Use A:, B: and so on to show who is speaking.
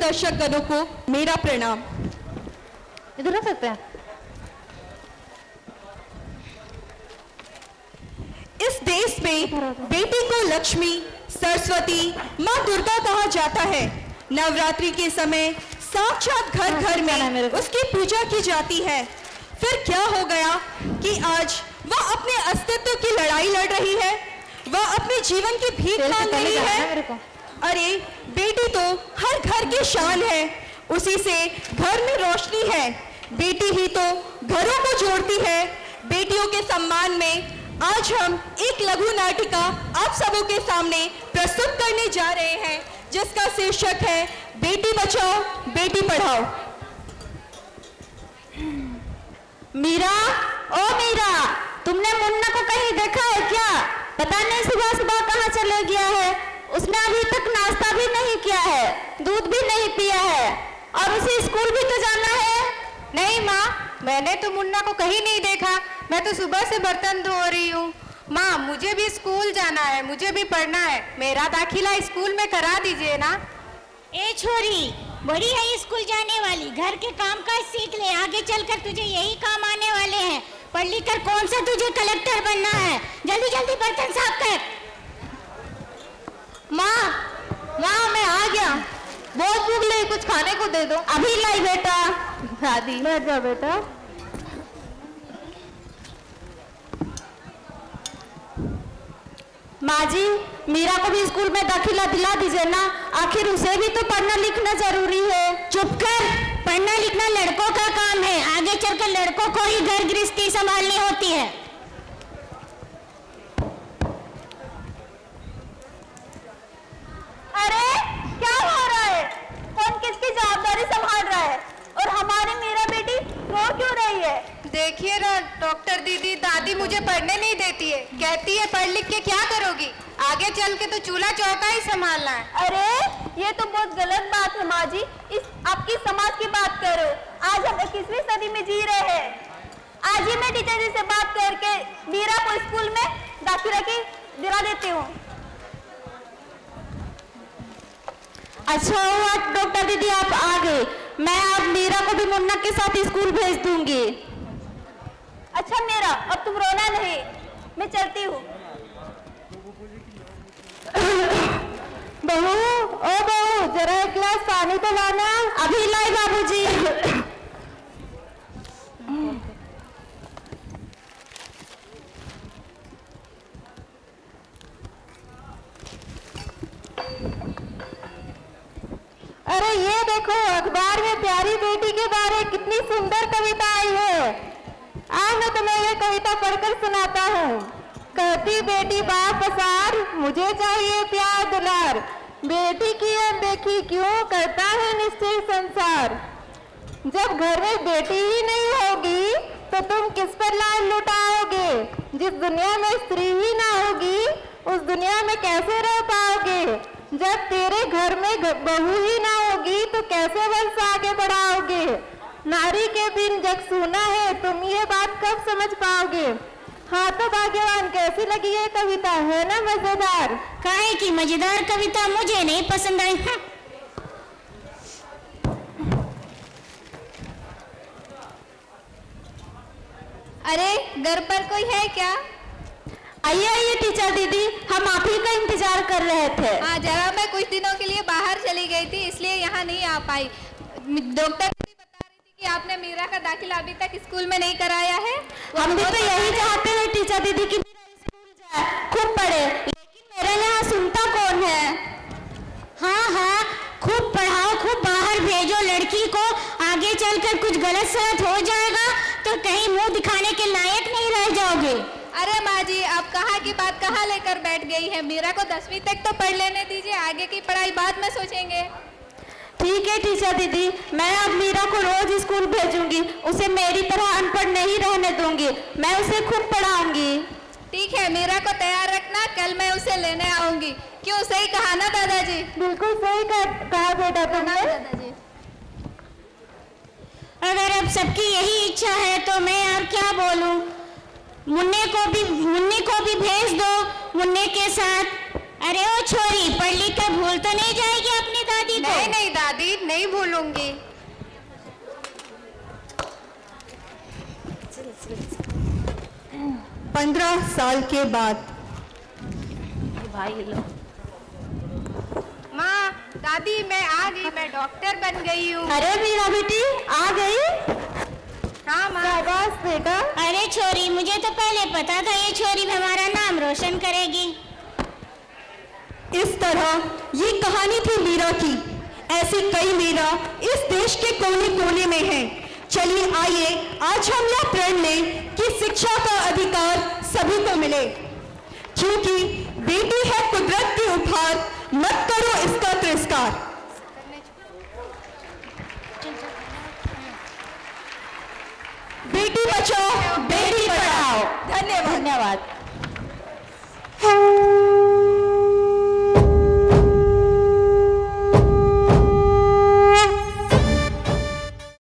A: दर्शक गणों को मेरा प्रणाम।
B: इधर रख सकते हैं।
A: इस देश में बेटी को लक्ष्मी, सरस्वती, माँ दुर्गा कहा जाता है। नवरात्रि के समय साक्षात घर घर में उसकी पूजा की जाती है। फिर क्या हो गया कि आज वह अपने अस्तित्व की लड़ाई लड़ रही है, वह अपने जीवन की भीख मांग रही है। अरे बेटी तो हर घर की शान है, उसी से घर में रोशनी है। बेटी ही तो घरों को जोड़ती है। बेटियों के सम्मान में आज हम एक लघु नाटिका आप सबों के सामने प्रस्तुत करने जा रहे हैं, जिसका शीर्षक है बेटी बचाओ बेटी पढ़ाओ।
B: मीरा, ओ मीरा, तुमने मुन्ना को कहीं देखा है क्या? पता नहीं सुबह सुबह कहाँ चले गया है। उसने अभी तक नाश्ता भी नहीं किया है, दूध भी नहीं पिया है, और उसे स्कूल भी तो जाना है।
C: नहीं माँ, मैंने तो मुन्ना को कहीं नहीं देखा। मैं तो सुबह से बर्तन धो रही हूँ। माँ, मुझे भी स्कूल जाना है, मुझे भी पढ़ना है। मेरा दाखिला स्कूल में करा दीजिए ना।
D: ए छोरी, बड़ी है स्कूल जाने वाली, घर के काम काज सीख ले, आगे चलकर तुझे यही काम आने वाले हैं। पढ़ लिख कर कौन सा तुझे कलेक्टर बनना है? जल्दी जल्दी बर्तन साफ कर।
B: माँ मैं आ गया। बहुत भूख लगी, कुछ खाने को दे दो। अभी लाई बेटा। दादी बैठ जा बेटा। माँ जी, मीरा को भी स्कूल में दाखिला दिला दीजिए ना, आखिर उसे भी तो पढ़ना लिखना जरूरी है।
D: चुप कर, पढ़ना लिखना लड़कों का काम है, आगे चलकर लड़कों को ही घर गृहस्थी संभालनी होती है।
B: अरे क्या हो रहा है? कौन किसकी जवाबदारी संभाल रहा है? और हमारी मीरा बेटी रो क्यों रही है?
C: देखिए ना डॉक्टर दीदी, दादी मुझे पढ़ने नहीं देती है। कहती है पढ़ लिख के क्या करोगी, आगे चल के तो चूल्हा चौका ही संभालना है।
B: अरे ये तो बहुत गलत बात है माँ जी। इस आपकी समाज की बात कर रहे हो। आज हम 21वीं सदी में जी रहे हैं। आज ही मैं टीचर जी से बात करके मीरा को स्कूल में दाखिला की दिला देती हूँ। अच्छा हुआ डॉक्टर दीदी आप आ गए। मैं अब मीरा को भी मुन्ना के साथ स्कूल भेज दूंगी। अच्छा मीरा, अब तुम रोना नहीं, मैं चलती हूँ। बहू, ओ बहू, जरा एक गिलास पानी तो लाना। अभी लाई बाबूजी। अरे ये देखो, अखबार में प्यारी बेटी के बारे कितनी सुंदर कविता आई है। आज मैं तुम्हें ये कविता पढ़कर सुनाता हूँ। कहती बेटी बाप पसार, मुझे चाहिए प्यार दुलार, बेटी की अनदेखी क्यों करता है निश्चित संसार। जब घर में बेटी ही नहीं होगी तो तुम किस पर लाल लुटाओगे। जिस दुनिया में स्त्री ही ना होगी उस दुनिया में कैसे रह पाओगे। जब तेरे घर में बहू ही ना होगी तो कैसे वंश आगे बढ़ाओगे। नारी के बिन जग सूना है, तुम ये बात कब समझ पाओगे। हाँ तो भाग्यवान, कैसी लगी ये कविता? है ना मजेदार?
D: काहे की मजेदार कविता, मुझे नहीं पसंद आई।
C: अरे घर पर कोई है क्या?
B: आइए आइए टीचर दीदी, हम आप ही का इंतजार कर रहे थे।
C: हाँ, जरा मैं कुछ दिनों के लिए बाहर चली गई थी, इसलिए यहाँ नहीं आ पाई। डॉक्टर दीदी बता रही थी कि आपने मीरा का दाखिला अभी तक स्कूल में नहीं कराया है।
B: हम भी तो यही चाहते हैं टीचर दीदी कि मीरा स्कूल जाए, खूब पढ़े, लेकिन मेरे यहाँ सुनता कौन है।
D: हाँ हाँ, खूब पढ़ाओ, खूब बाहर भेजो लड़की को। आगे चलकर कुछ गलत सलत हो जाएगा तो कहीं मुंह दिखाने के लायक नहीं रह जाओगे।
C: अरे माँ जी, आप कहाँ की बात कहाँ लेकर बैठ गई है। मीरा को 10वीं तक तो पढ़ लेने दीजिए, आगे की पढ़ाई बाद में सोचेंगे।
B: ठीक है टीचर दीदी, मैं अब मीरा को रोज स्कूल भेजूंगी, उसे मेरी तरह अनपढ़ नहीं रहने दूंगी, मैं उसे खूब पढ़ाऊंगी।
C: ठीक है, मीरा को तैयार रखना, कल मैं उसे लेने आऊंगी। क्यों, सही कहा ना दादाजी?
B: बिल्कुल सही कहा बेटा तुमने।
C: दादाजी,
D: अगर अब सबकी यही इच्छा है तो मैं और क्या बोलूं। मुन्ने को भी भेज दो। मुन्ने के साथ अरे ओ छोरी, पढ़ लिख कर भूल तो नहीं जाएगी अपनी दादी को?
C: नहीं नहीं दादी, नहीं भूलूंगी।
A: पंद्रह साल के बाद
C: माँ, दादी मैं आ गई, मैं डॉक्टर बन गई हूँ।
B: अरे मीरा बेटी आ गई?
C: हाँ माँ।
B: शाबाश बेटा।
D: अरे छोरी, मुझे तो पहले पता था ये छोरी हमारा नाम रोशन करेगी।
A: इस तरह ये कहानी थी मीरा की। ऐसी कई मीरा इस देश के कोने कोने में हैं। चलिए आइए आज हम यह प्रण लें कि शिक्षा का अधिकार सभी को मिले, क्योंकि बेटी है कुदरत की उपहार, मत करो इसका तिरस्कार। बेटी बचाओ, बेटी पढ़ाओ। धन्यवाद।